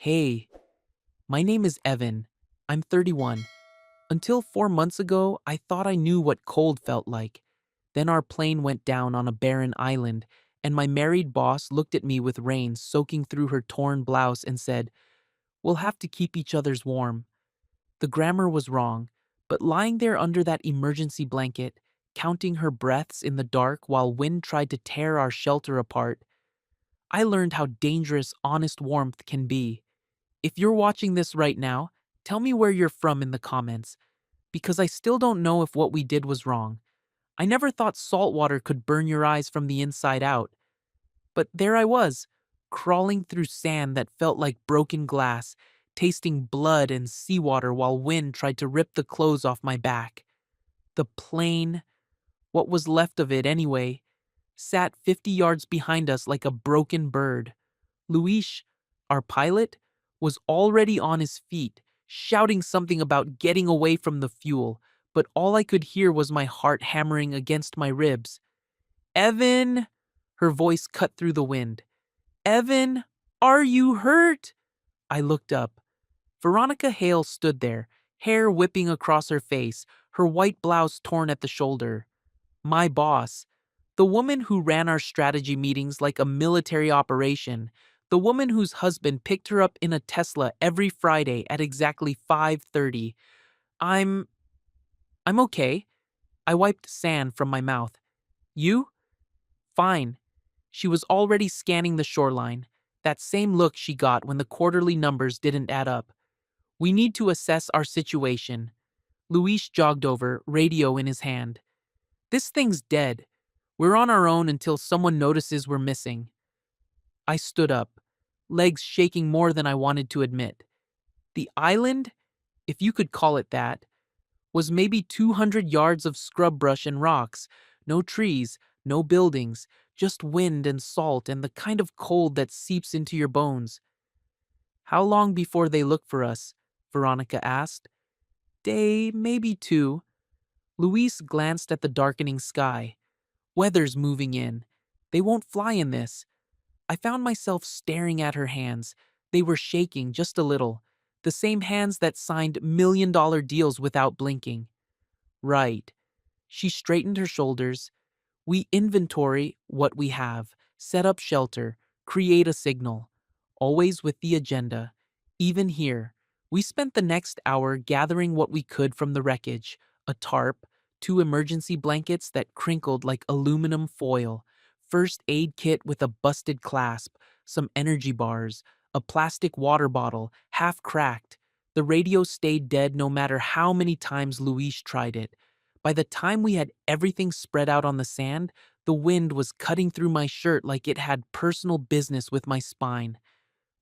Hey, my name is Evan. I'm 31. Until 4 months ago, I thought I knew what cold felt like. Then our plane went down on a barren island, and my married boss looked at me with rain soaking through her torn blouse and said, "We'll have to keep each other's warm." The grammar was wrong, but lying there under that emergency blanket, counting her breaths in the dark while wind tried to tear our shelter apart, I learned how dangerous honest warmth can be. If you're watching this right now, tell me where you're from in the comments, because I still don't know if what we did was wrong. I never thought salt water could burn your eyes from the inside out. But there I was, crawling through sand that felt like broken glass, tasting blood and seawater while wind tried to rip the clothes off my back. The plane, what was left of it anyway, sat 50 yards behind us like a broken bird. Luis, our pilot, was already on his feet, shouting something about getting away from the fuel, but all I could hear was my heart hammering against my ribs. "Evan!" Her voice cut through the wind. "Evan, are you hurt?" I looked up. Veronica Hale stood there, hair whipping across her face, her white blouse torn at the shoulder. My boss, the woman who ran our strategy meetings like a military operation, the woman whose husband picked her up in a Tesla every Friday at exactly 5:30. I'm I'm okay. I wiped sand from my mouth. You? Fine. She was already scanning the shoreline, that same look she got when the quarterly numbers didn't add up. "We need to assess our situation." Luis jogged over, radio in his hand. "This thing's dead. We're on our own until someone notices we're missing." I stood up, legs shaking more than I wanted to admit. The island, if you could call it that, was maybe 200 yards of scrub brush and rocks, no trees, no buildings, just wind and salt and the kind of cold that seeps into your bones. "How long before they look for us?" Veronica asked. "Day, maybe two." Luis glanced at the darkening sky. "Weather's moving in. They won't fly in this." I found myself staring at her hands. They were shaking just a little. The same hands that signed million-dollar deals without blinking. "Right." She straightened her shoulders. "We inventory what we have, set up shelter, create a signal. Always with the agenda. Even here, we spent the next hour gathering what we could from the wreckage: a tarp, two emergency blankets that crinkled like aluminum foil, first aid kit with a busted clasp, some energy bars, a plastic water bottle, half cracked. The radio stayed dead no matter how many times Luis tried it. By the time we had everything spread out on the sand, the wind was cutting through my shirt like it had personal business with my spine.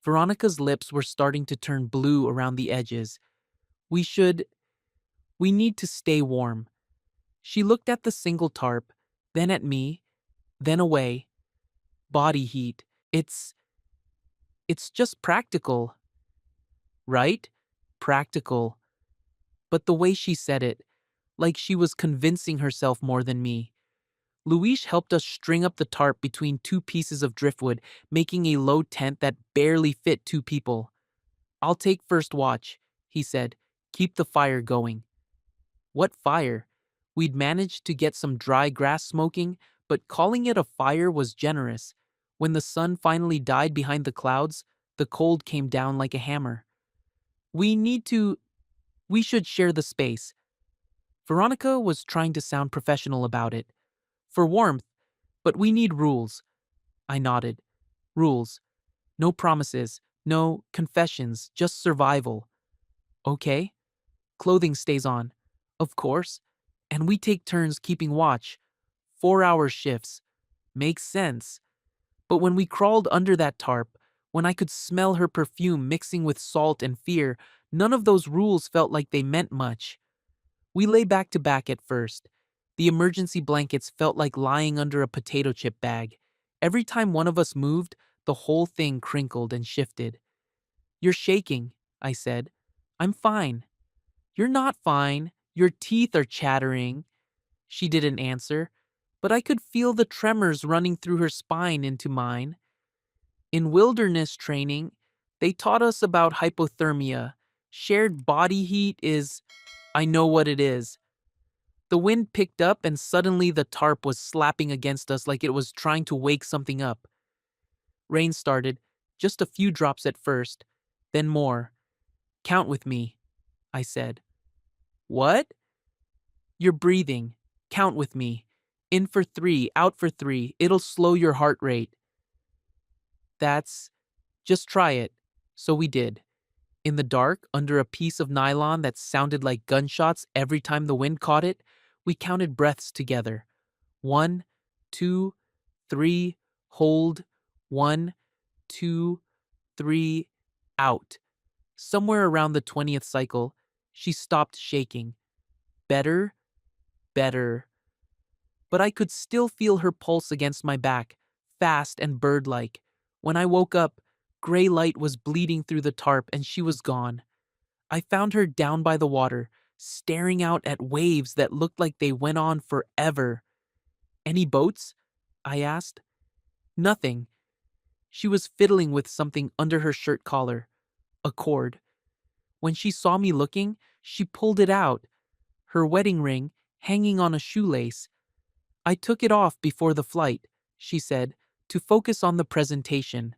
Veronica's lips were starting to turn blue around the edges. We should. We need to stay warm." She looked at the single tarp, then at me, then away. "Body heat. It's. It's just practical." "Right? Practical." But the way she said it, like she was convincing herself more than me. Luis helped us string up the tarp between two pieces of driftwood, making a low tent that barely fit two people. "I'll take first watch," he said. "Keep the fire going." What fire? We'd managed to get some dry grass smoking, but calling it a fire was generous. When the sun finally died behind the clouds, the cold came down like a hammer. "We need to. We should share the space." Veronica was trying to sound professional about it. "For warmth, but we need rules." I nodded. "Rules. No promises, no confessions, just survival." "Okay." "Clothing stays on." "Of course." "And we take turns keeping watch. 4-hour shifts." "Makes sense." But when we crawled under that tarp, when I could smell her perfume mixing with salt and fear, none of those rules felt like they meant much. We lay back to back at first. The emergency blankets felt like lying under a potato chip bag. Every time one of us moved, the whole thing crinkled and shifted. "You're shaking," I said. "I'm fine." "You're not fine. Your teeth are chattering." She didn't answer, but I could feel the tremors running through her spine into mine. "In wilderness training, They taught us about hypothermia. Shared body heat is, I know what it is. The wind picked up and suddenly the tarp was slapping against us like it was trying to wake something up. Rain started, just a few drops at first, then more. Count with me, I said. What? You're breathing. Count with me. In for 3, out for 3. It'll slow your heart rate. Just try it. So we did. In the dark, under a piece of nylon that sounded like gunshots every time the wind caught it, we counted breaths together. 1, 2, 3, hold. 1, 2, 3, out. Somewhere around the 20th cycle, she stopped shaking. Better, better. But I could still feel her pulse against my back, fast and bird-like. When I woke up, gray light was bleeding through the tarp and she was gone. I found her down by the water, staring out at waves that looked like they went on forever. Any boats? I asked. Nothing. She was fiddling with something under her shirt collar. A cord. When she saw me looking, she pulled it out. Her wedding ring, hanging on a shoelace. I took it off before the flight, she said, to focus on the presentation.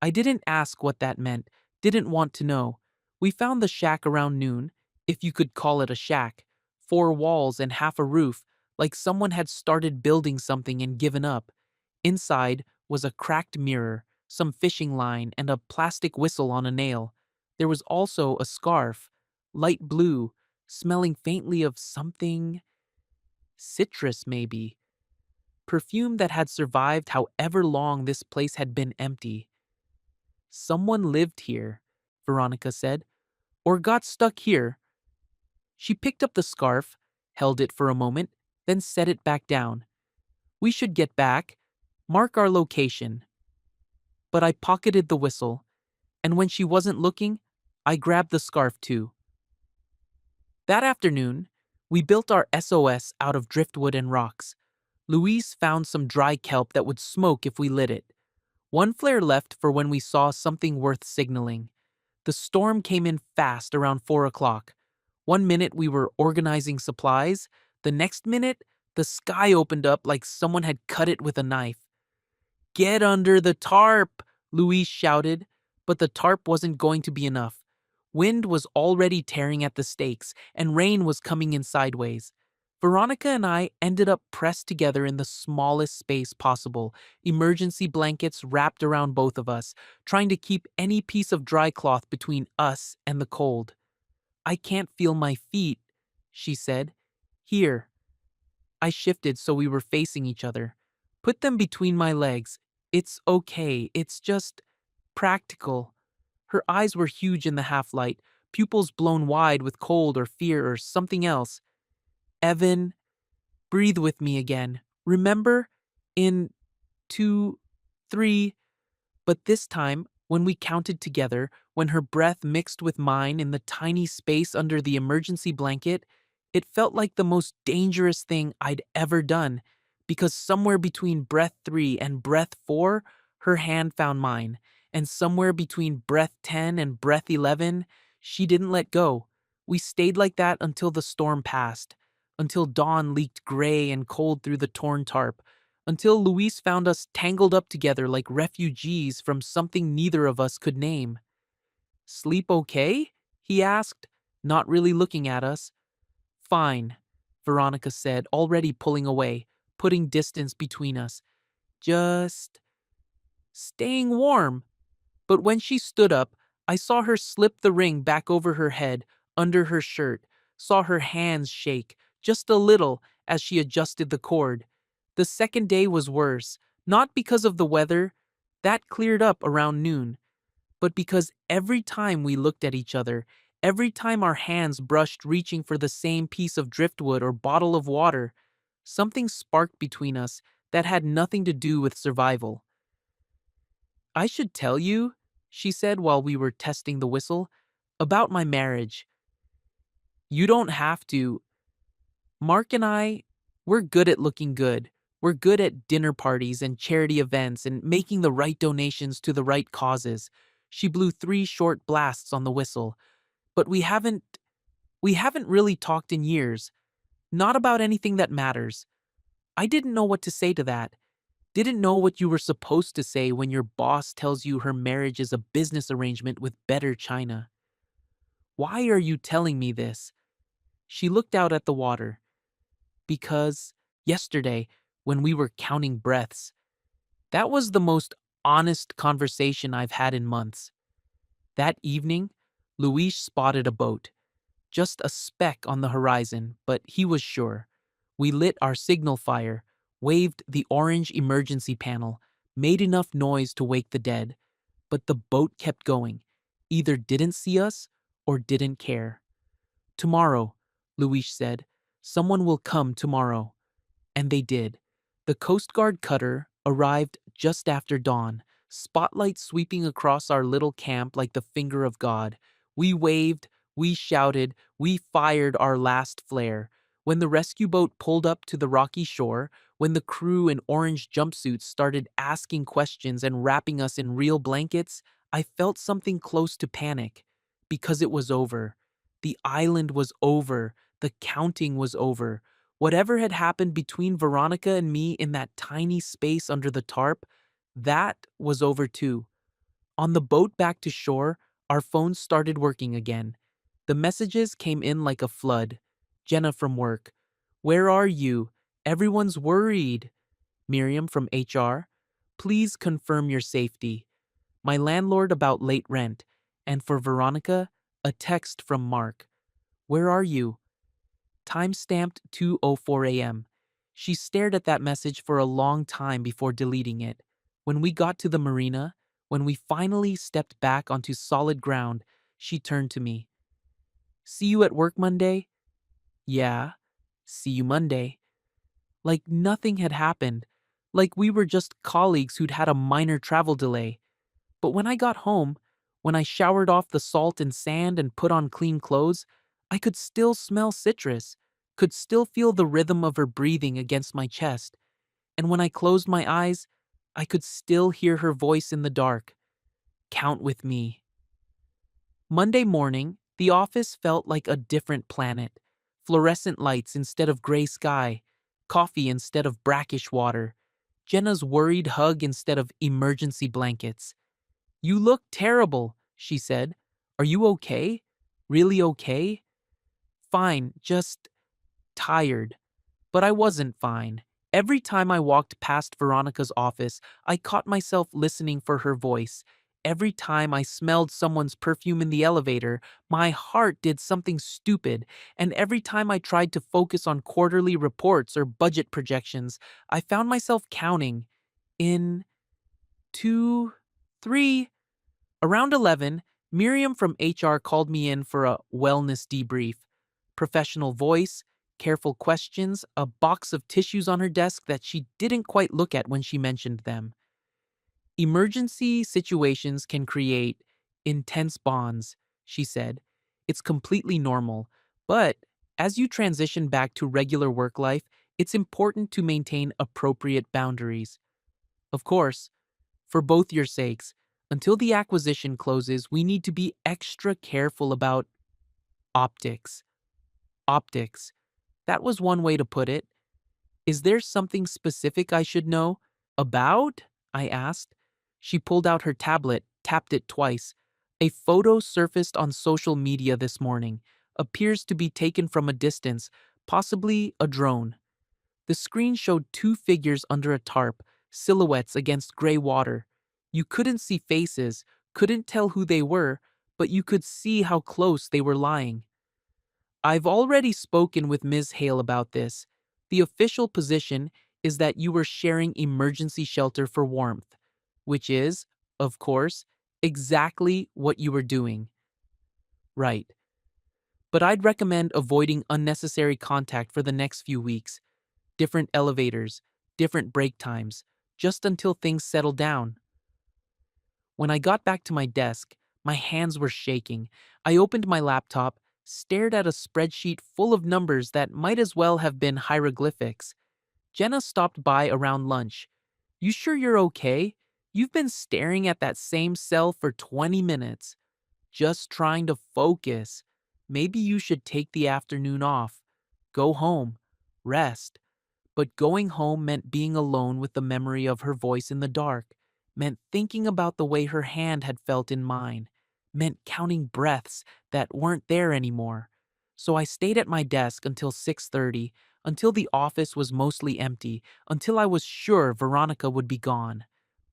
I didn't ask what that meant, didn't want to know. We found the shack around noon, if you could call it a shack. 4 walls and half a roof, like someone had started building something and given up. Inside was a cracked mirror, some fishing line, and a plastic whistle on a nail. There was also a scarf, light blue, smelling faintly of something. Citrus, maybe. Perfume that had survived however long this place had been empty. Someone lived here, Veronica said, or got stuck here. She picked up the scarf, held it for a moment, then set it back down. We should get back, mark our location. But I pocketed the whistle, and when she wasn't looking, I grabbed the scarf too. That afternoon, we built our SOS out of driftwood and rocks. Louise found some dry kelp that would smoke if we lit it. 1 flare left for when we saw something worth signaling. The storm came in fast around 4 o'clock. 1 minute we were organizing supplies. The next minute, the sky opened up like someone had cut it with a knife. Get under the tarp, Louise shouted, but the tarp wasn't going to be enough. Wind was already tearing at the stakes, and rain was coming in sideways. Veronica and I ended up pressed together in the smallest space possible, emergency blankets wrapped around both of us, trying to keep any piece of dry cloth between us and the cold. I can't feel my feet, she said. Here. I shifted so we were facing each other. Put them between my legs. It's okay, it's just practical. Her eyes were huge in the half-light, pupils blown wide with cold or fear or something else. Evan, breathe with me again. Remember? In 2, 3. But this time, when we counted together, when her breath mixed with mine in the tiny space under the emergency blanket, it felt like the most dangerous thing I'd ever done, because somewhere between breath 3 and breath 4, her hand found mine, and somewhere between breath 10 and breath 11, she didn't let go. We stayed like that until the storm passed, until dawn leaked gray and cold through the torn tarp, until Luis found us tangled up together like refugees from something neither of us could name. Sleep okay? He asked, not really looking at us. Fine, Veronica said, already pulling away, putting distance between us. Just staying warm. But when she stood up, I saw her slip the ring back over her head, under her shirt, saw her hands shake, just a little, as she adjusted the cord. The second day was worse, not because of the weather, that cleared up around noon, but because every time we looked at each other, every time our hands brushed reaching for the same piece of driftwood or bottle of water, something sparked between us that had nothing to do with survival. I should tell you, she said while we were testing the whistle, about my marriage. You don't have to. Mark and I, we're good at looking good. We're good at dinner parties and charity events and making the right donations to the right causes. She blew 3 short blasts on the whistle. But we haven't really talked in years. Not about anything that matters. I didn't know what to say to that. Didn't know what you were supposed to say when your boss tells you her marriage is a business arrangement with Better China. Why are you telling me this? She looked out at the water. Because yesterday, when we were counting breaths, that was the most honest conversation I've had in months. That evening, Luis spotted a boat. Just a speck on the horizon, but he was sure. We lit our signal fire, waved the orange emergency panel, made enough noise to wake the dead, but the boat kept going, either didn't see us or didn't care. Tomorrow, Luis said, someone will come tomorrow. And they did. The Coast Guard cutter arrived just after dawn, spotlight sweeping across our little camp like the finger of God. We waved, we shouted, we fired our last flare. When the rescue boat pulled up to the rocky shore, when the crew in orange jumpsuits started asking questions and wrapping us in real blankets, I felt something close to panic. Because it was over. The island was over. The counting was over. Whatever had happened between Veronica and me in that tiny space under the tarp, that was over too. On the boat back to shore, our phones started working again. The messages came in like a flood. Jenna from work. Where are you? Everyone's worried. Miriam from HR. Please confirm your safety. My landlord about late rent. And for Veronica, a text from Mark. Where are you? Time-stamped 2:04 a.m. She stared at that message for a long time before deleting it. When we got to the marina, when we finally stepped back onto solid ground, she turned to me. See you at work Monday? Yeah. See you Monday. Like nothing had happened. Like we were just colleagues who'd had a minor travel delay. But when I got home, when I showered off the salt and sand and put on clean clothes, I could still smell citrus, could still feel the rhythm of her breathing against my chest. And when I closed my eyes, I could still hear her voice in the dark. Count with me. Monday morning, the office felt like a different planet. Fluorescent lights instead of gray sky, coffee instead of brackish water, Jenna's worried hug instead of emergency blankets. You look terrible, she said. Are you okay? Really okay? Fine, just tired. But I wasn't fine. Every time I walked past Veronica's office, I caught myself listening for her voice. Every time I smelled someone's perfume in the elevator, my heart did something stupid. And every time I tried to focus on quarterly reports or budget projections, I found myself counting. In 2, 3. Around 11, Miriam from HR called me in for a wellness debrief. Professional voice, careful questions, a box of tissues on her desk that she didn't quite look at when she mentioned them. Emergency situations can create intense bonds, she said. It's completely normal, but as you transition back to regular work life, it's important to maintain appropriate boundaries. Of course, for both your sakes, until the acquisition closes, we need to be extra careful about optics. Optics. That was one way to put it. Is there something specific I should know? About? I asked. She pulled out her tablet, tapped it twice. A photo surfaced on social media this morning. Appears to be taken from a distance, possibly a drone. The screen showed 2 figures under a tarp, silhouettes against gray water. You couldn't see faces, couldn't tell who they were, but you could see how close they were lying. I've already spoken with Ms. Hale about this. The official position is that you were sharing emergency shelter for warmth, which is, of course, exactly what you were doing. Right. But I'd recommend avoiding unnecessary contact for the next few weeks. Different elevators, different break times, just until things settle down. When I got back to my desk, my hands were shaking. I opened my laptop, stared at a spreadsheet full of numbers that might as well have been hieroglyphics. Jenna stopped by around lunch. You sure you're okay? You've been staring at that same cell for 20 minutes, just trying to focus. Maybe you should take the afternoon off. Go home. Rest. But going home meant being alone with the memory of her voice in the dark, meant thinking about the way her hand had felt in mine, meant counting breaths that weren't there anymore. So I stayed at my desk until 6:30, until the office was mostly empty, until I was sure Veronica would be gone.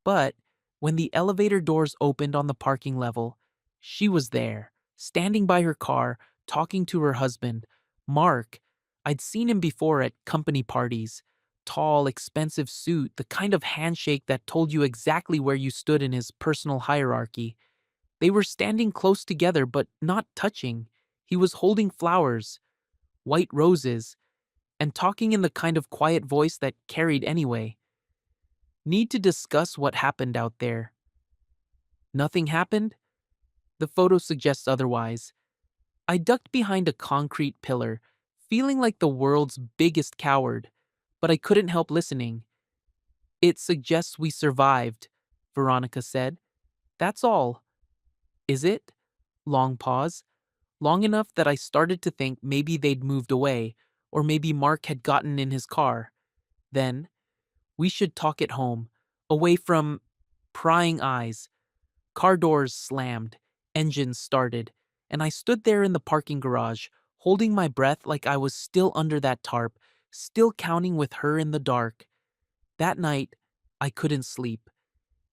But when the elevator doors opened on the parking level, she was there, standing by her car, talking to her husband, Mark. I'd seen him before at company parties. Tall, expensive suit, the kind of handshake that told you exactly where you stood in his personal hierarchy. They were standing close together but not touching. He was holding flowers, white roses, and talking in the kind of quiet voice that carried anyway. Need to discuss what happened out there. Nothing happened? The photo suggests otherwise. I ducked behind a concrete pillar, feeling like the world's biggest coward, but I couldn't help listening. It suggests we survived, Veronica said. That's all. Is it? Long pause. Long enough that I started to think maybe they'd moved away, or maybe Mark had gotten in his car. Then, we should talk at home, away from prying eyes. Car doors slammed, engines started, and I stood there in the parking garage, holding my breath like I was still under that tarp, still counting with her in the dark. That night, I couldn't sleep.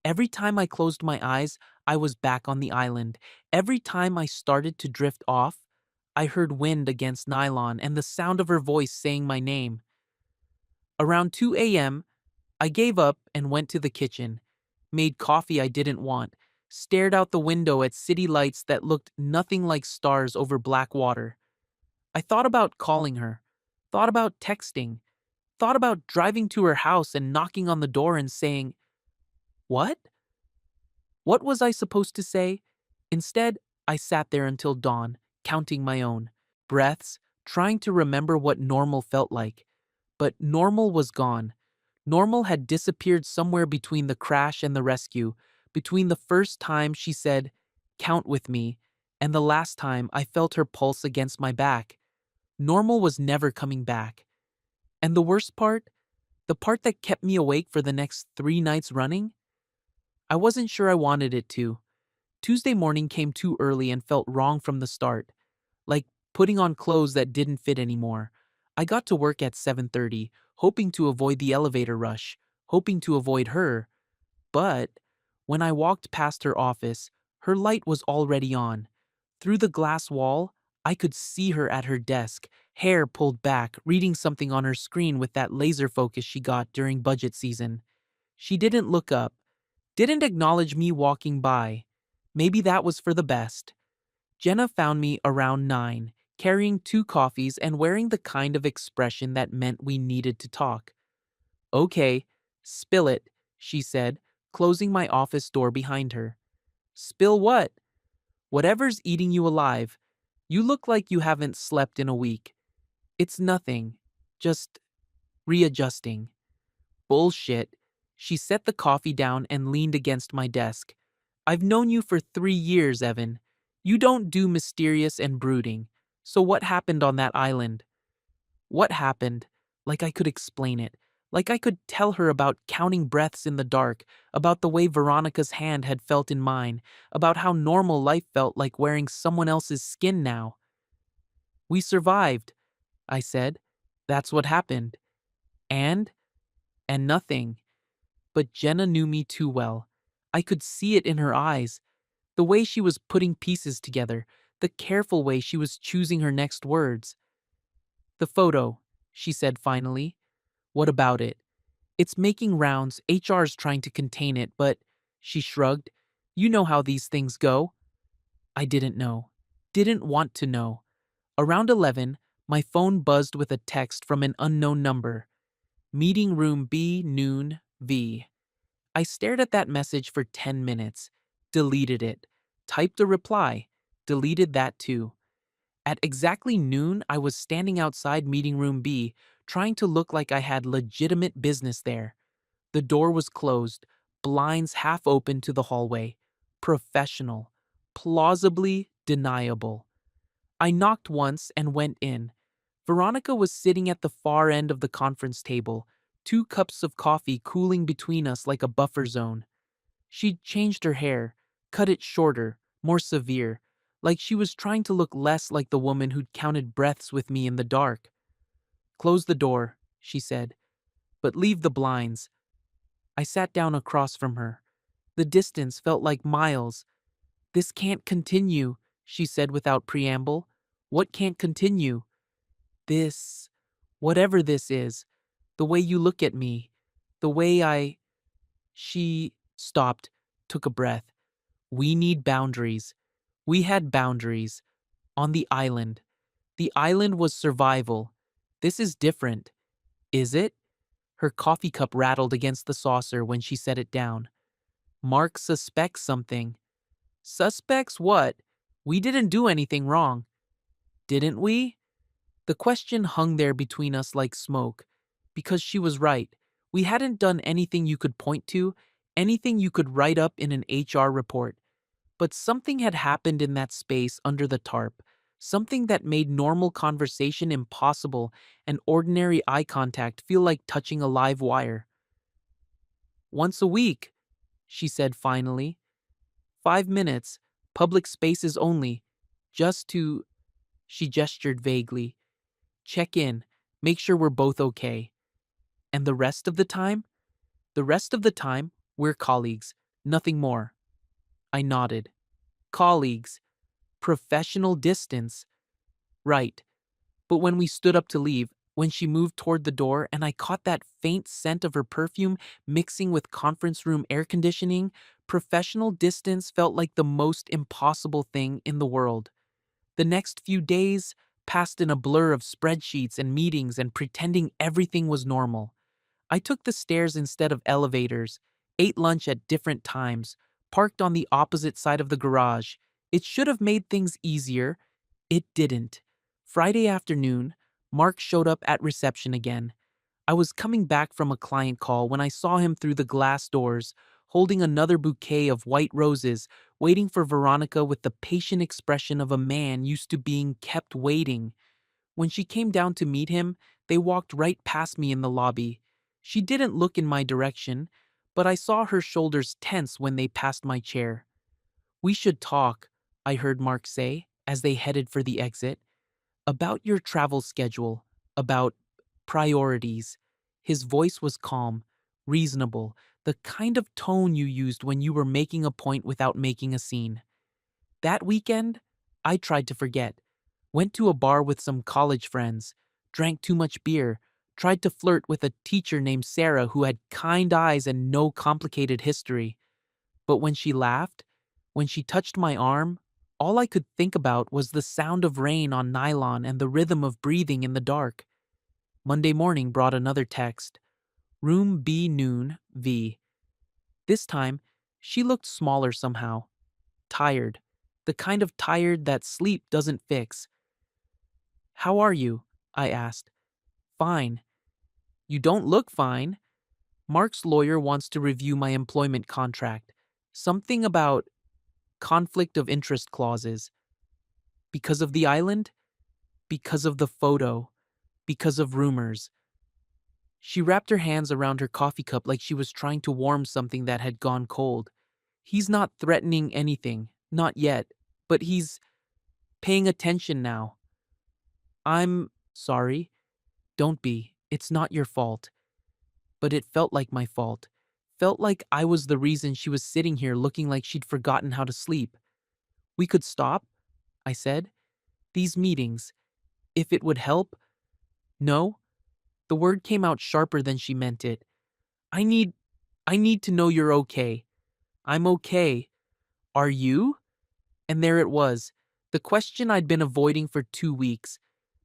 Every time I closed my eyes, I was back on the island. Every time I started to drift off, I heard wind against nylon and the sound of her voice saying my name. Around 2 a.m., I gave up and went to the kitchen, made coffee I didn't want, stared out the window at city lights that looked nothing like stars over black water. I thought about calling her, thought about texting, thought about driving to her house and knocking on the door and saying, "What?" What was I supposed to say? Instead, I sat there until dawn, counting my own breaths, trying to remember what normal felt like. But normal was gone. Normal had disappeared somewhere between the crash and the rescue, between the first time she said, "Count with me," and the last time I felt her pulse against my back. Normal was never coming back. And the worst part? The part that kept me awake for the next 3 nights running? I wasn't sure I wanted it to. Tuesday morning came too early and felt wrong from the start, like putting on clothes that didn't fit anymore. I got to work at 7:30, hoping to avoid the elevator rush, hoping to avoid her. But when I walked past her office, her light was already on. Through the glass wall, I could see her at her desk, hair pulled back, reading something on her screen with that laser focus she got during budget season. She didn't look up, didn't acknowledge me walking by. Maybe that was for the best. Jenna found me around 9, carrying 2 coffees and wearing the kind of expression that meant we needed to talk. "Okay, spill it," she said, closing my office door behind her. "Spill what?" "Whatever's eating you alive. You look like you haven't slept in a week." "It's nothing. Just readjusting." "Bullshit." She set the coffee down and leaned against my desk. "I've known you for 3 years, Evan. You don't do mysterious and brooding. So what happened on that island?" What happened? Like I could explain it. Like I could tell her about counting breaths in the dark, about the way Veronica's hand had felt in mine, about how normal life felt like wearing someone else's skin now. "We survived," I said. "That's what happened." And? And nothing. But Jenna knew me too well. I could see it in her eyes. The way she was putting pieces together, the careful way she was choosing her next words. "The photo," she said finally. "What about it?" "It's making rounds, HR's trying to contain it, but," she shrugged, "you know how these things go." I didn't know. Didn't want to know. Around 11, my phone buzzed with a text from an unknown number. "Meeting room B, noon, V." I stared at that message for 10 minutes, deleted it, typed a reply, deleted that too. At exactly noon, I was standing outside meeting room B, trying to look like I had legitimate business there. The door was closed, blinds half open to the hallway. Professional. Plausibly deniable. I knocked once and went in. Veronica was sitting at the far end of the conference table, 2 cups of coffee cooling between us like a buffer zone. She'd changed her hair, cut it shorter, more severe, like she was trying to look less like the woman who'd counted breaths with me in the dark. "Close the door," she said, "but leave the blinds." I sat down across from her. The distance felt like miles. "This can't continue," she said without preamble. "What can't continue?" "This, whatever this is, the way you look at me, the way I." She stopped, took a breath. "We need boundaries." We had boundaries. On the island. The island was survival. This is different. Is it? Her coffee cup rattled against the saucer when she set it down. "Mark suspects something." "Suspects what? We didn't do anything wrong." "Didn't we?" The question hung there between us like smoke. Because she was right. We hadn't done anything you could point to, anything you could write up in an HR report. But something had happened in that space under the tarp, something that made normal conversation impossible and ordinary eye contact feel like touching a live wire. "Once a week," she said finally. 5 minutes, public spaces only, just to," she gestured vaguely, "check in, make sure we're both okay." "And the rest of the time?" "The rest of the time, we're colleagues, nothing more." I nodded. "Colleagues. Professional distance." "Right." But when we stood up to leave, when she moved toward the door and I caught that faint scent of her perfume mixing with conference room air conditioning, professional distance felt like the most impossible thing in the world. The next few days passed in a blur of spreadsheets and meetings and pretending everything was normal. I took the stairs instead of elevators, ate lunch at different times, parked on the opposite side of the garage. It should have made things easier. It didn't. Friday afternoon, Mark showed up at reception again. I was coming back from a client call when I saw him through the glass doors, holding another bouquet of white roses, waiting for Veronica with the patient expression of a man used to being kept waiting. When she came down to meet him, they walked right past me in the lobby. She didn't look in my direction, but I saw her shoulders tense when they passed my chair. "We should talk," I heard Mark say as they headed for the exit. "About your travel schedule, about priorities." His voice was calm, reasonable, the kind of tone you used when you were making a point without making a scene. That weekend, I tried to forget. Went to a bar with some college friends, drank too much beer, tried to flirt with a teacher named Sarah who had kind eyes and no complicated history. But when she laughed, when she touched my arm, all I could think about was the sound of rain on nylon and the rhythm of breathing in the dark. Monday morning brought another text. "Room B noon, V." This time, she looked smaller somehow. Tired. The kind of tired that sleep doesn't fix. "How are you?" I asked. "Fine." "You don't look fine." Mark's lawyer wants to review my employment contract. Something about conflict of interest clauses. Because of the island? Because of the photo. Because of rumors. She wrapped her hands around her coffee cup like she was trying to warm something that had gone cold. "He's not threatening anything, not yet, but he's paying attention now." "I'm sorry." "Don't be. It's not your fault." But it felt like my fault. Felt like I was the reason she was sitting here looking like she'd forgotten how to sleep. "We could stop," I said. "These meetings. If it would help." "No." The word came out sharper than she meant it. I need I need to know you're okay." "I'm okay. Are you?" And there it was, the question I'd been avoiding for 2 weeks.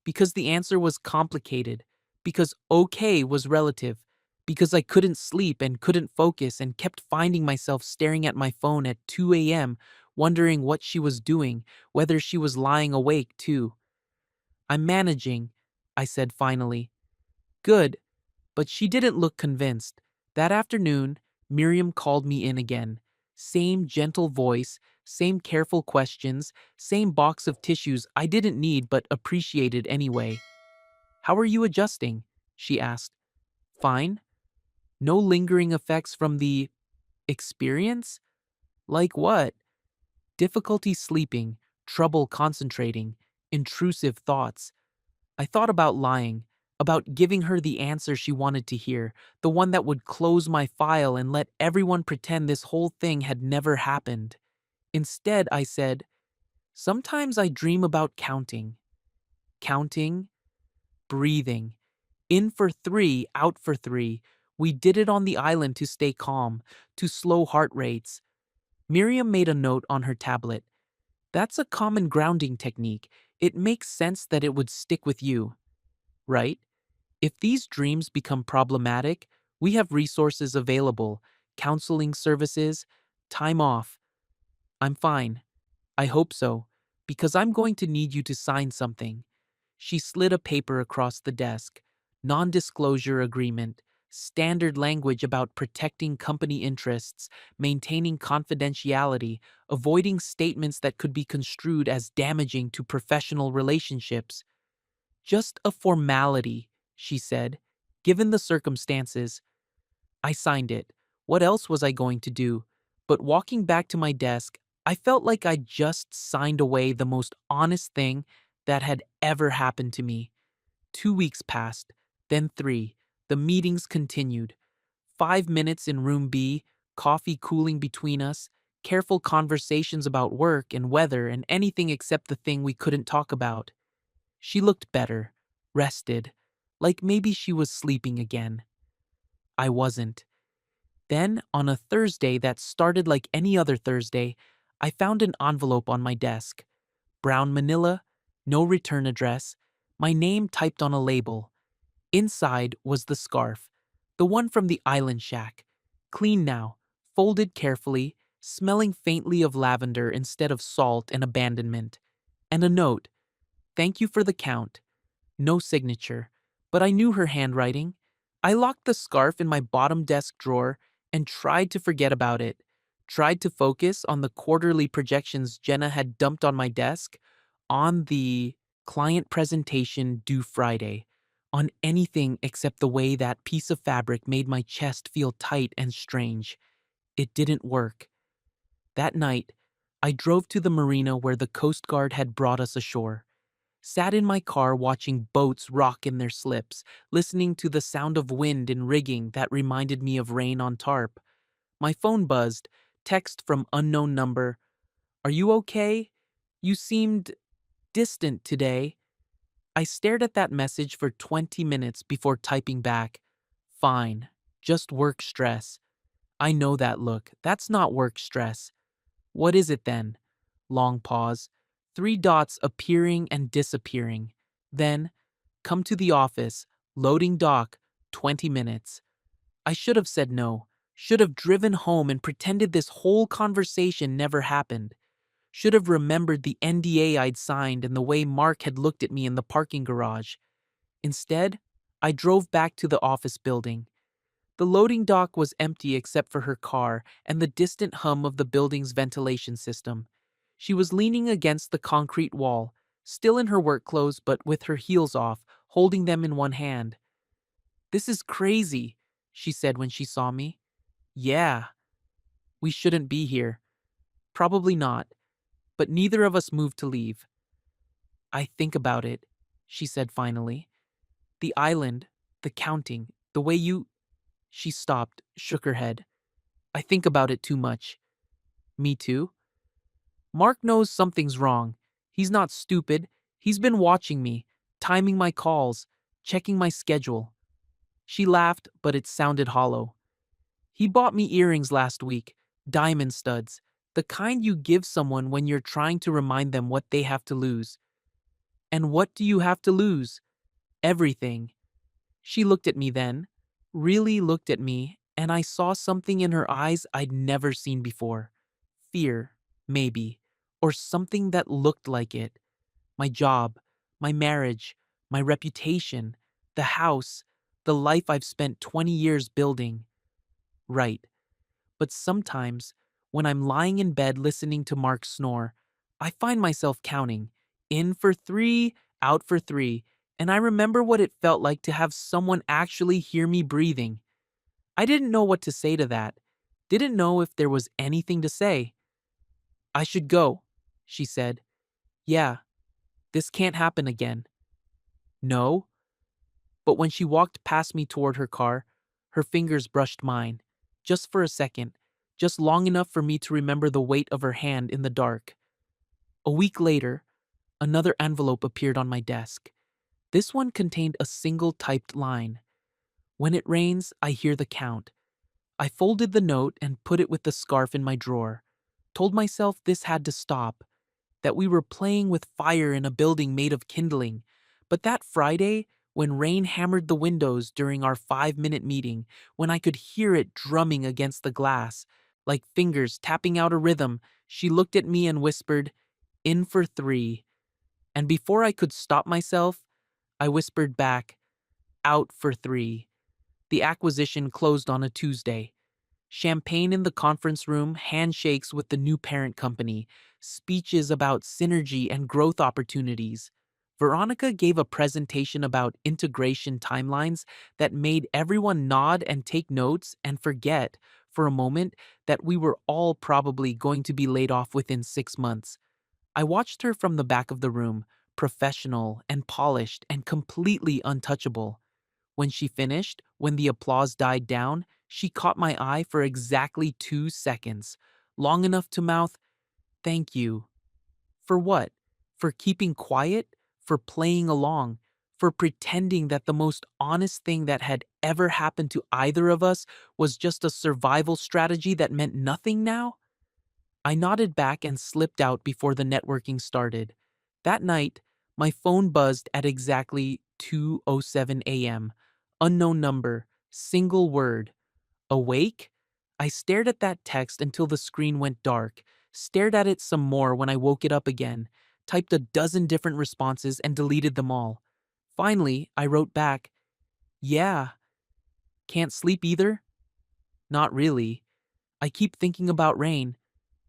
Because the answer was complicated. Because okay was relative. Because I couldn't sleep and couldn't focus and kept finding myself staring at my phone at 2 a.m., wondering what she was doing, whether she was lying awake too. "I'm managing," I said finally. "Good." But she didn't look convinced. That afternoon, Miriam called me in again. Same gentle voice, same careful questions, same box of tissues I didn't need but appreciated anyway. How are you adjusting? She asked. Fine. No lingering effects from the experience? Like what? Difficulty sleeping, trouble concentrating, intrusive thoughts. I thought about lying, about giving her the answer she wanted to hear, the one that would close my file and let everyone pretend this whole thing had never happened. Instead, I said, sometimes I dream about counting. Counting, breathing. In for 3, out for 3. We did it on the island to stay calm, to slow heart rates. Miriam made a note on her tablet. That's a common grounding technique. It makes sense that it would stick with you, right? If these dreams become problematic, we have resources available, counseling services, time off. I'm fine. I hope so, because I'm going to need you to sign something. She slid a paper across the desk. Non-disclosure agreement, standard language about protecting company interests, maintaining confidentiality, avoiding statements that could be construed as damaging to professional relationships. Just a formality, she said. Given the circumstances, I signed it. What else was I going to do? But walking back to my desk, I felt like I just signed away the most honest thing that had ever happened to me. 2 weeks passed, then 3. The meetings continued. 5 minutes in room B, coffee cooling between us, careful conversations about work and weather and anything except the thing we couldn't talk about. She looked better, rested, like maybe she was sleeping again. I wasn't. Then, on a Thursday that started like any other Thursday, I found an envelope on my desk. Brown manila, no return address, my name typed on a label. Inside was the scarf, the one from the island shack. Clean now, folded carefully, smelling faintly of lavender instead of salt and abandonment. And a note, thank you for the count. No signature, but I knew her handwriting. I locked the scarf in my bottom desk drawer and tried to forget about it. Tried to focus on the quarterly projections Jenna had dumped on my desk, on the client presentation due Friday, on anything except the way that piece of fabric made my chest feel tight and strange. It didn't work. That night, I drove to the marina where the Coast Guard had brought us ashore. Sat in my car watching boats rock in their slips, listening to the sound of wind in rigging that reminded me of rain on tarp. My phone buzzed, text from unknown number. Are you okay? You seemed distant today. I stared at that message for 20 minutes before typing back. Fine, just work stress. I know that look. That's not work stress. What is it then? Long pause. 3 dots appearing and disappearing. Then, come to the office, loading dock, 20 minutes. I should have said no. Should have driven home and pretended this whole conversation never happened. Should have remembered the NDA I'd signed and the way Mark had looked at me in the parking garage. Instead, I drove back to the office building. The loading dock was empty except for her car and the distant hum of the building's ventilation system. She was leaning against the concrete wall, still in her work clothes but with her heels off, holding them in one hand. This is crazy, she said when she saw me. Yeah, we shouldn't be here. Probably not, but neither of us moved to leave. I think about it, she said finally. The island, the counting, the way you... She stopped, shook her head. I think about it too much. Me too? Mark knows something's wrong. He's not stupid. He's been watching me, timing my calls, checking my schedule. She laughed, but it sounded hollow. He bought me earrings last week, diamond studs, the kind you give someone when you're trying to remind them what they have to lose. And what do you have to lose? Everything. She looked at me then, really looked at me, and I saw something in her eyes I'd never seen before. Fear, maybe, or something that looked like it. My job, my marriage, my reputation, the house, the life I've spent 20 years building. Right. But sometimes, when I'm lying in bed listening to Mark snore, I find myself counting in for 3, out for 3, and I remember what it felt like to have someone actually hear me breathing. I didn't know what to say to that. Didn't know if there was anything to say. I should go, she said. Yeah, this can't happen again. No. But when she walked past me toward her car, her fingers brushed mine. Just for a second, just long enough for me to remember the weight of her hand in the dark. A week later, another envelope appeared on my desk. This one contained a single typed line. When it rains, I hear the count. I folded the note and put it with the scarf in my drawer. Told myself this had to stop, that we were playing with fire in a building made of kindling. But that Friday, when rain hammered the windows during our 5-minute meeting, when I could hear it drumming against the glass, like fingers tapping out a rhythm, she looked at me and whispered, "In for 3." And before I could stop myself, I whispered back, "Out for 3." The acquisition closed on a Tuesday. Champagne in the conference room, handshakes with the new parent company, speeches about synergy and growth opportunities. Veronica gave a presentation about integration timelines that made everyone nod and take notes and forget, for a moment, that we were all probably going to be laid off within 6 months. I watched her from the back of the room, professional and polished and completely untouchable. When she finished, when the applause died down, she caught my eye for exactly 2 seconds, long enough to mouth, "Thank you." For what? For keeping quiet? For playing along? For pretending that the most honest thing that had ever happened to either of us was just a survival strategy that meant nothing now? I nodded back and slipped out before the networking started. That night, my phone buzzed at exactly 2:07 a.m. Unknown number, single word. Awake? I stared at that text until the screen went dark, stared at it some more when I woke it up again, typed a dozen different responses and deleted them all. Finally, I wrote back, "Yeah. Can't sleep either?" "Not really. I keep thinking about rain."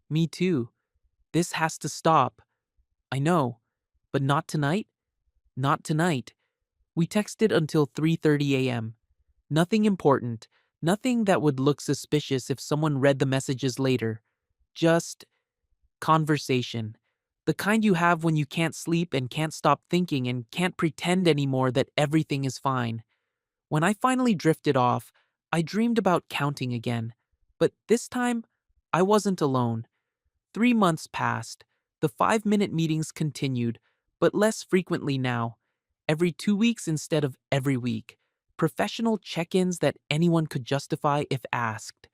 "Me too. This has to stop." "I know. But not tonight?" "Not tonight." We texted until 3:30 a.m. Nothing important, nothing that would look suspicious if someone read the messages later. Just conversation. The kind you have when you can't sleep and can't stop thinking and can't pretend anymore that everything is fine. When I finally drifted off, I dreamed about counting again. But this time, I wasn't alone. 3 months passed. The 5-minute meetings continued, but less frequently now. Every 2 weeks instead of every week. Professional check-ins that anyone could justify if asked.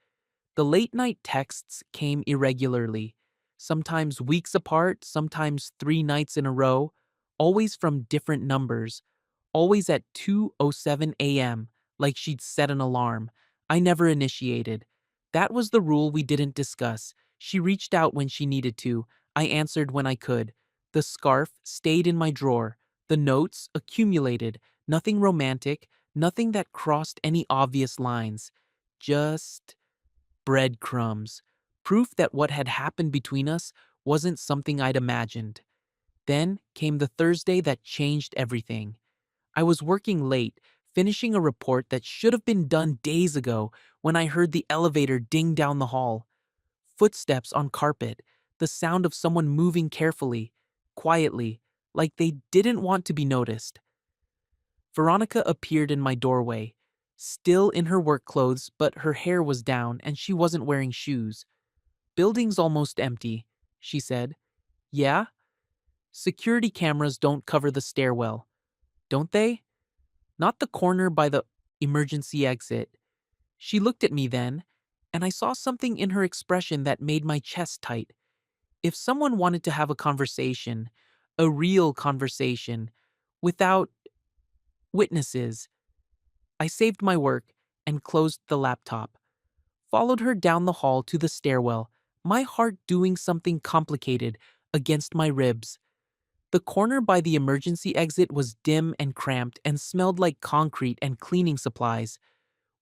The late-night texts came irregularly. Sometimes weeks apart, sometimes 3 nights in a row. Always from different numbers. Always at 2:07 a.m., like she'd set an alarm. I never initiated. That was the rule we didn't discuss. She reached out when she needed to. I answered when I could. The scarf stayed in my drawer. The notes accumulated. Nothing romantic, nothing that crossed any obvious lines. Just breadcrumbs. Proof that what had happened between us wasn't something I'd imagined. Then came the Thursday that changed everything. I was working late, finishing a report that should have been done days ago when I heard the elevator ding down the hall. Footsteps on carpet, the sound of someone moving carefully, quietly, like they didn't want to be noticed. Veronica appeared in my doorway, still in her work clothes, but her hair was down and she wasn't wearing shoes. "Building's almost empty," she said. "Yeah? Security cameras don't cover the stairwell, don't they? Not the corner by the emergency exit." She looked at me then, and I saw something in her expression that made my chest tight. If someone wanted to have a conversation, a real conversation, without witnesses, I saved my work and closed the laptop, followed her down the hall to the stairwell, my heart doing something complicated against my ribs. The corner by the emergency exit was dim and cramped and smelled like concrete and cleaning supplies.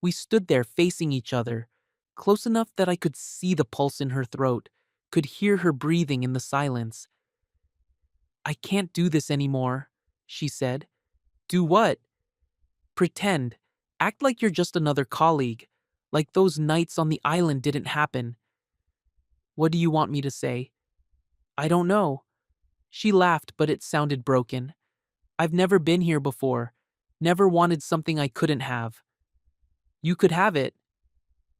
We stood there facing each other, close enough that I could see the pulse in her throat, could hear her breathing in the silence. "I can't do this anymore," she said. "Do what?" "Pretend. Act like you're just another colleague. Like those nights on the island didn't happen." "What do you want me to say?" "I don't know." She laughed, but it sounded broken. "I've never been here before. Never wanted something I couldn't have." "You could have it."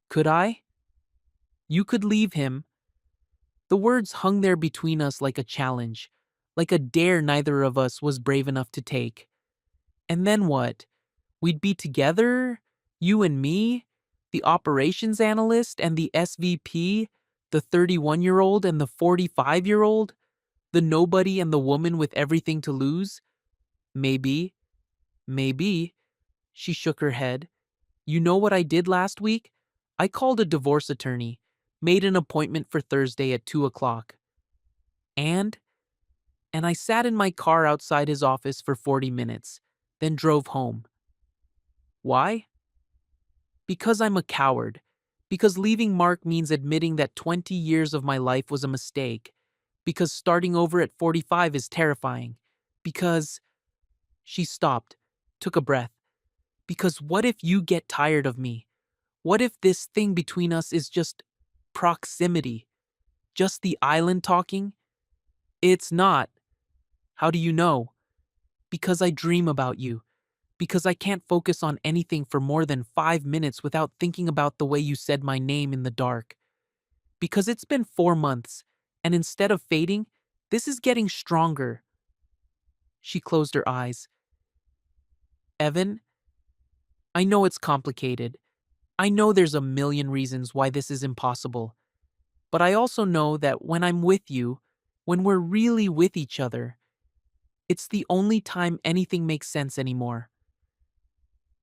"Could I?" "You could leave him." The words hung there between us like a challenge, like a dare neither of us was brave enough to take. And then what? We'd be together? You and me? The operations analyst and the SVP? The 31-year-old and the 45-year-old? The nobody and the woman with everything to lose? Maybe. Maybe. She shook her head. "You know what I did last week? I called a divorce attorney, made an appointment for Thursday at 2 o'clock. And? And I sat in my car outside his office for 40 minutes, then drove home. Why? Because I'm a coward. Because leaving Mark means admitting that 20 years of my life was a mistake. Because starting over at 45 is terrifying. Because—" She stopped, took a breath. "Because what if you get tired of me? What if this thing between us is just proximity? Just the island talking?" "It's not." "How do you know?" "Because I dream about you. Because I can't focus on anything for more than 5 minutes without thinking about the way you said my name in the dark. Because it's been 4 months, and instead of fading, this is getting stronger." She closed her eyes. "Evan, I know it's complicated. I know there's a million reasons why this is impossible. But I also know that when I'm with you, when we're really with each other, it's the only time anything makes sense anymore."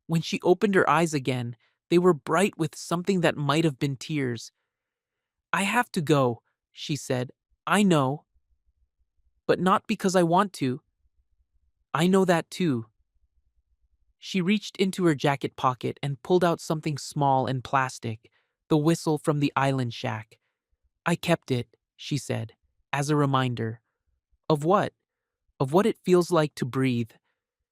When she opened her eyes again, they were bright with something that might have been tears. "I have to go," she said. "I know. But not because I want to. I know that too." She reached into her jacket pocket and pulled out something small and plastic, the whistle from the island shack. "I kept it," she said, "as a reminder." "Of what?" "Of what it feels like to breathe."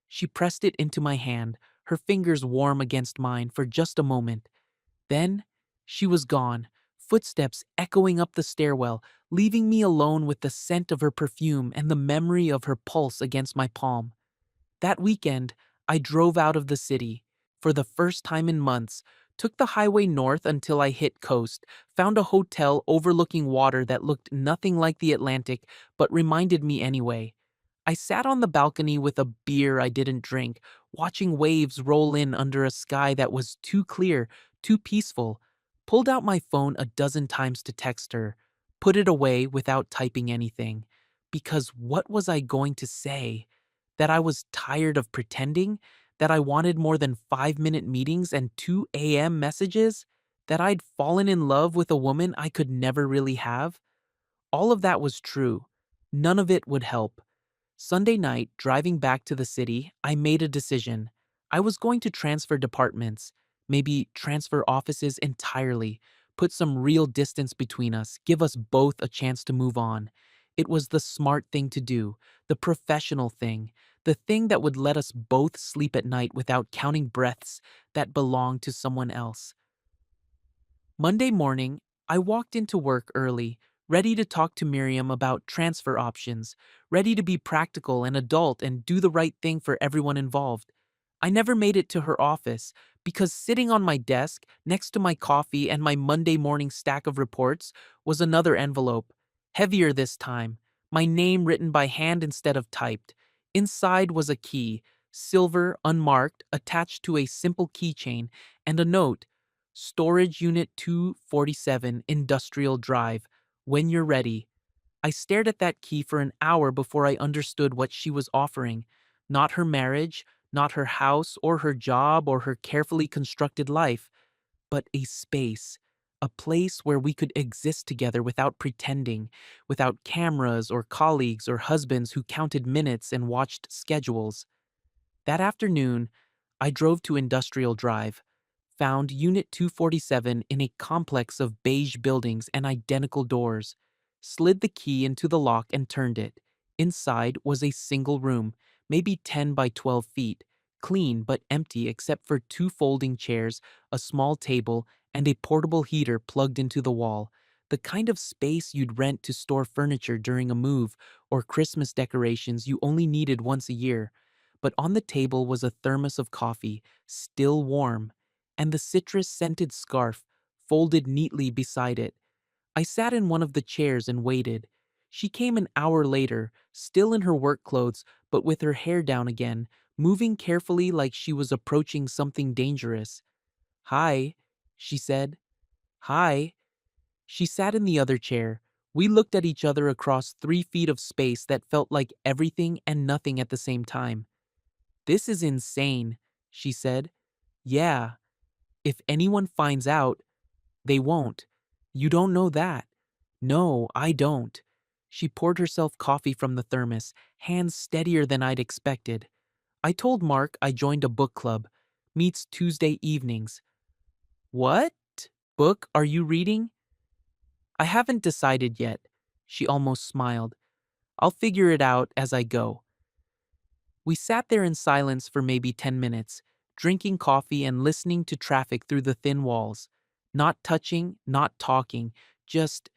She pressed it into my hand, her fingers warm against mine for just a moment. Then she was gone, footsteps echoing up the stairwell, leaving me alone with the scent of her perfume and the memory of her pulse against my palm. That weekend, I drove out of the city. For the first time in months, took the highway north until I hit coast, found a hotel overlooking water that looked nothing like the Atlantic but reminded me anyway. I sat on the balcony with a beer I didn't drink, watching waves roll in under a sky that was too clear, too peaceful. Pulled out my phone a dozen times to text her, put it away without typing anything. Because what was I going to say? That I was tired of pretending? That I wanted more than 5-minute meetings and 2 a.m. messages? That I'd fallen in love with a woman I could never really have? All of that was true. None of it would help. Sunday night, driving back to the city, I made a decision. I was going to transfer departments, maybe transfer offices entirely, put some real distance between us, give us both a chance to move on. It was the smart thing to do, the professional thing, the thing that would let us both sleep at night without counting breaths that belonged to someone else. Monday morning, I walked into work early, ready to talk to Miriam about transfer options, ready to be practical and adult and do the right thing for everyone involved. I never made it to her office because sitting on my desk, next to my coffee and my Monday morning stack of reports, was another envelope. Heavier this time, my name written by hand instead of typed. Inside was a key, silver, unmarked, attached to a simple keychain, and a note. Storage Unit 247, Industrial Drive. When you're ready. I stared at that key for an hour before I understood what she was offering. Not her marriage, not her house or her job or her carefully constructed life, but a space. A place where we could exist together without pretending, without cameras or colleagues or husbands who counted minutes and watched schedules. That afternoon, I drove to Industrial Drive. Found Unit 247 in a complex of beige buildings and identical doors. Slid the key into the lock and turned it. Inside was a single room, maybe 10 by 12 feet, clean but empty except for two folding chairs, a small table, and a portable heater plugged into the wall. The kind of space you'd rent to store furniture during a move or Christmas decorations you only needed once a year. But on the table was a thermos of coffee, still warm, and the citrus-scented scarf folded neatly beside it. I sat in one of the chairs and waited. She came an hour later, still in her work clothes, but with her hair down again, moving carefully like she was approaching something dangerous. "Hi," she said. "Hi." She sat in the other chair. We looked at each other across 3 feet of space that felt like everything and nothing at the same time. "This is insane," she said. "Yeah. If anyone finds out, they won't. You don't know that." "No, I don't." She poured herself coffee from the thermos, hands steadier than I'd expected. "I told Mark I joined a book club. Meets Tuesday evenings." "What book are you reading?" "I haven't decided yet." She almost smiled. "I'll figure it out as I go." We sat there in silence for maybe 10 minutes, drinking coffee and listening to traffic through the thin walls. Not touching, not talking, just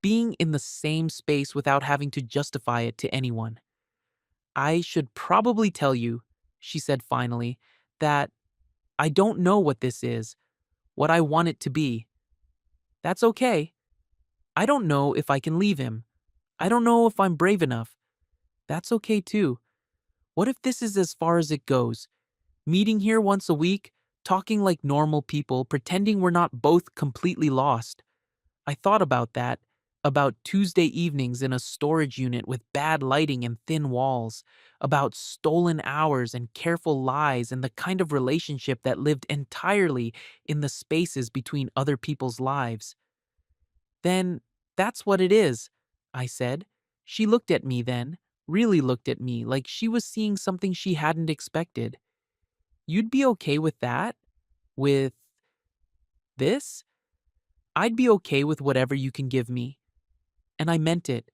being in the same space without having to justify it to anyone. "I should probably tell you," she said finally, "that I don't know what this is, what I want it to be. That's okay. I don't know if I can leave him. I don't know if I'm brave enough. That's okay too. What if this is as far as it goes? Meeting here once a week, talking like normal people, pretending we're not both completely lost." I thought about that, about Tuesday evenings in a storage unit with bad lighting and thin walls, about stolen hours and careful lies and the kind of relationship that lived entirely in the spaces between other people's lives. "Then that's what it is," I said. She looked at me then, really looked at me like she was seeing something she hadn't expected. "You'd be okay with that? With this?" "I'd be okay with whatever you can give me." And I meant it,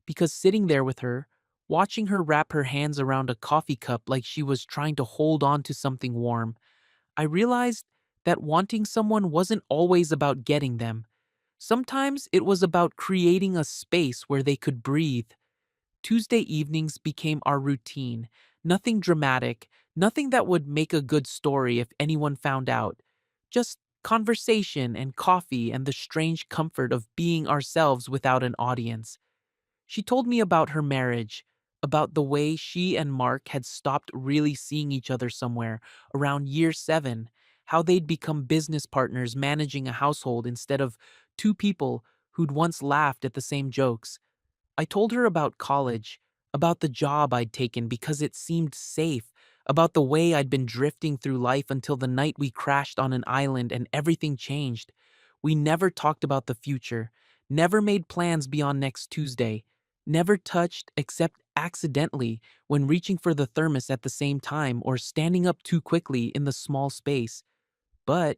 because sitting there with her, watching her wrap her hands around a coffee cup like she was trying to hold on to something warm, I realized that wanting someone wasn't always about getting them. Sometimes it was about creating a space where they could breathe. Tuesday evenings became our routine. Nothing dramatic, nothing that would make a good story if anyone found out. Just conversation and coffee and the strange comfort of being ourselves without an audience. She told me about her marriage, about the way she and Mark had stopped really seeing each other somewhere around year 7, how they'd become business partners managing a household instead of two people who'd once laughed at the same jokes. I told her about college, about the job I'd taken because it seemed safe, about the way I'd been drifting through life until the night we crashed on an island and everything changed. We never talked about the future, never made plans beyond next Tuesday, never touched except accidentally when reaching for the thermos at the same time or standing up too quickly in the small space. But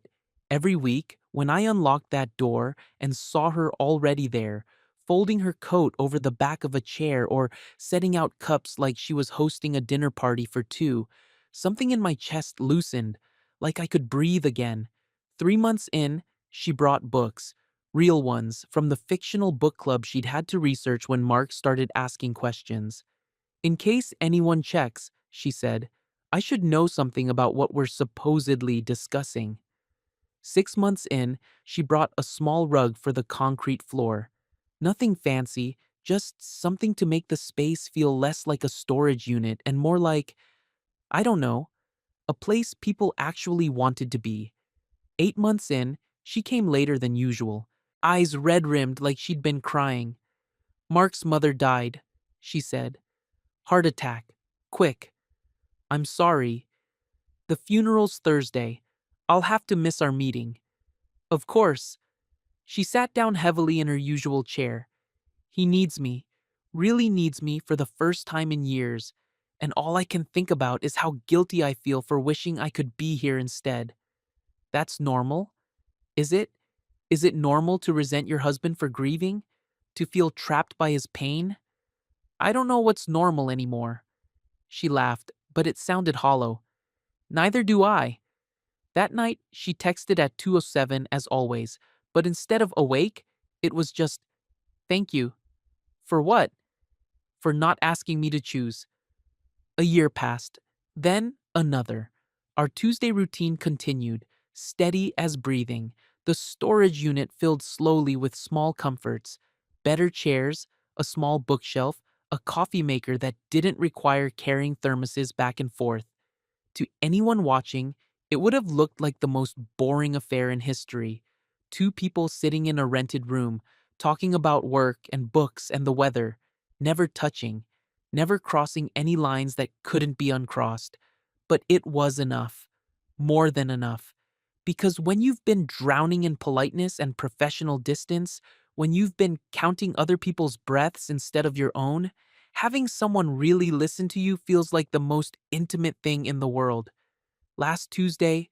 every week, when I unlocked that door and saw her already there, folding her coat over the back of a chair or setting out cups like she was hosting a dinner party for two, something in my chest loosened, like I could breathe again. 3 months in, she brought books, real ones, from the fictional book club she'd had to research when Mark started asking questions. "In case anyone checks," she said, "I should know something about what we're supposedly discussing." 6 months in, she brought a small rug for the concrete floor. Nothing fancy, just something to make the space feel less like a storage unit and more like, I don't know, a place people actually wanted to be. 8 months in, she came later than usual, eyes red-rimmed like she'd been crying. "Mark's mother died," she said. "Heart attack. Quick. I'm sorry. The funeral's Thursday. I'll have to miss our meeting." "Of course." She sat down heavily in her usual chair. "He needs me, really needs me for the first time in years, and all I can think about is how guilty I feel for wishing I could be here instead." That's normal? Is it? Is it normal to resent your husband for grieving? To feel trapped by his pain? I don't know what's normal anymore. She laughed, but it sounded hollow. Neither do I. That night, she texted at 2:07 as always, but instead of awake, it was just, thank you. For what? For not asking me to choose. A year passed. Then another. Our Tuesday routine continued, steady as breathing. The storage unit filled slowly with small comforts, better chairs, a small bookshelf, a coffee maker that didn't require carrying thermoses back and forth. To anyone watching, it would have looked like the most boring affair in history. Two people sitting in a rented room, talking about work and books and the weather, never touching, never crossing any lines that couldn't be uncrossed. But it was enough. More than enough. Because when you've been drowning in politeness and professional distance, when you've been counting other people's breaths instead of your own, having someone really listen to you feels like the most intimate thing in the world. Last Tuesday,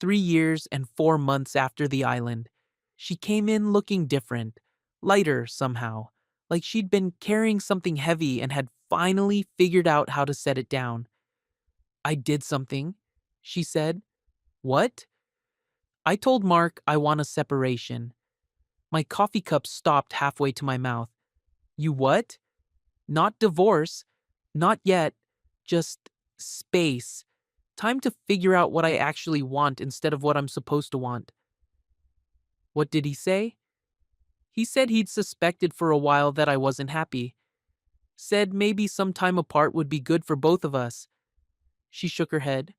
3 years and 4 months after the island, she came in looking different, lighter somehow, like she'd been carrying something heavy and had finally figured out how to set it down. I did something, she said. What? I told Mark I want a separation. My coffee cup stopped halfway to my mouth. You what? Not divorce. Not yet. Just space. Time to figure out what I actually want instead of what I'm supposed to want. What did he say? He said he'd suspected for a while that I wasn't happy. Said maybe some time apart would be good for both of us. She shook her head.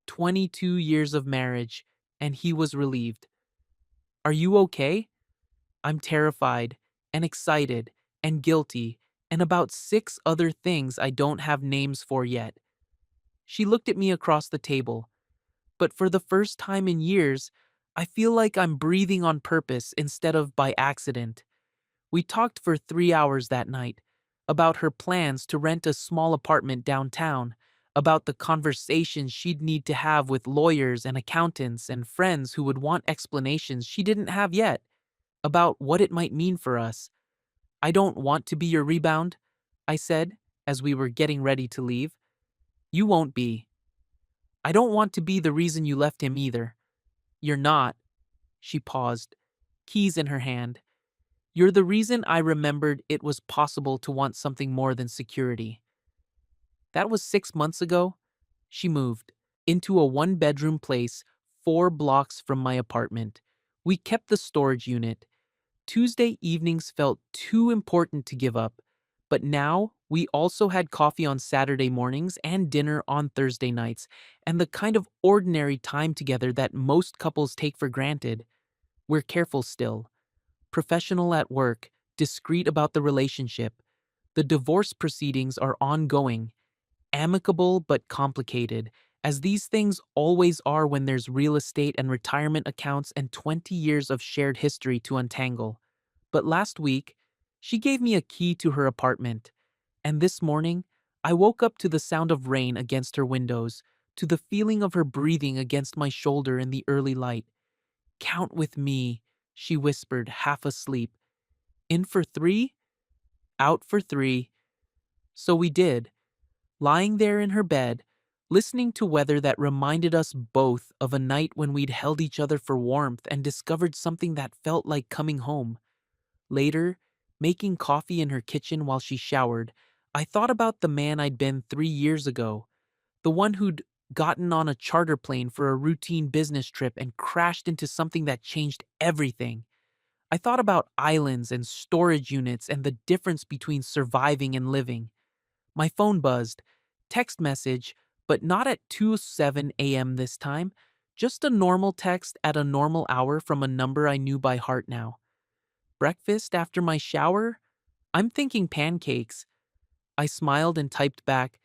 22 years of marriage, and he was relieved. Are you okay? I'm terrified, and excited, and guilty, and about 6 other things I don't have names for yet. She looked at me across the table. But for the first time in years, I feel like I'm breathing on purpose instead of by accident. We talked for 3 hours that night about her plans to rent a small apartment downtown, about the conversations she'd need to have with lawyers and accountants and friends who would want explanations she didn't have yet, about what it might mean for us. I don't want to be your rebound, I said as we were getting ready to leave. You won't be. I don't want to be the reason you left him either. You're not. She paused, keys in her hand. You're the reason I remembered it was possible to want something more than security. That was 6 months ago. She moved into a one-bedroom place 4 blocks from my apartment. We kept the storage unit. Tuesday evenings felt too important to give up, but now we also had coffee on Saturday mornings and dinner on Thursday nights, and the kind of ordinary time together that most couples take for granted. We're careful still, professional at work, discreet about the relationship. The divorce proceedings are ongoing, amicable but complicated, as these things always are when there's real estate and retirement accounts and 20 years of shared history to untangle. But last week, she gave me a key to her apartment, and this morning, I woke up to the sound of rain against her windows, to the feeling of her breathing against my shoulder in the early light. Count with me, she whispered, half asleep. In for 3? Out for 3. So we did, lying there in her bed, listening to weather that reminded us both of a night when we'd held each other for warmth and discovered something that felt like coming home. Later, making coffee in her kitchen while she showered, I thought about the man I'd been 3 years ago, the one who'd gotten on a charter plane for a routine business trip and crashed into something that changed everything. I thought about islands and storage units and the difference between surviving and living. My phone buzzed. Text message, but not at 2:07 a.m. this time. Just a normal text at a normal hour from a number I knew by heart now. Breakfast after my shower? I'm thinking pancakes. I smiled and typed back,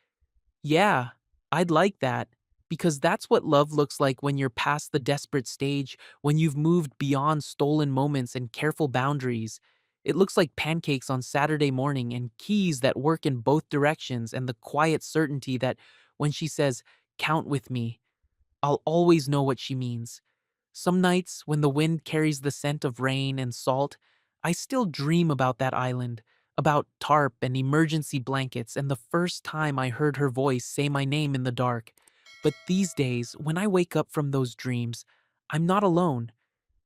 yeah, I'd like that. Because that's what love looks like when you're past the desperate stage, when you've moved beyond stolen moments and careful boundaries. It looks like pancakes on Saturday morning and keys that work in both directions and the quiet certainty that when she says, count with me, I'll always know what she means. Some nights, when the wind carries the scent of rain and salt, I still dream about that island, about tarp and emergency blankets and the first time I heard her voice say my name in the dark. But these days, when I wake up from those dreams, I'm not alone.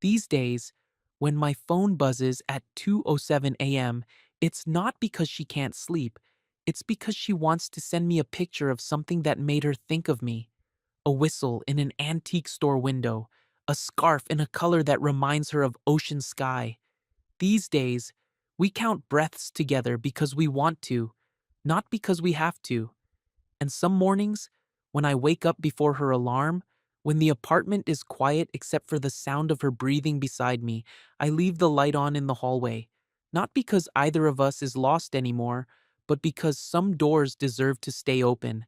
These days, when my phone buzzes at 2:07 a.m., it's not because she can't sleep. It's because she wants to send me a picture of something that made her think of me. A whistle in an antique store window, a scarf in a color that reminds her of ocean sky. These days, we count breaths together because we want to, not because we have to. And some mornings, when I wake up before her alarm, when the apartment is quiet except for the sound of her breathing beside me, I leave the light on in the hallway. Not because either of us is lost anymore, but because some doors deserve to stay open.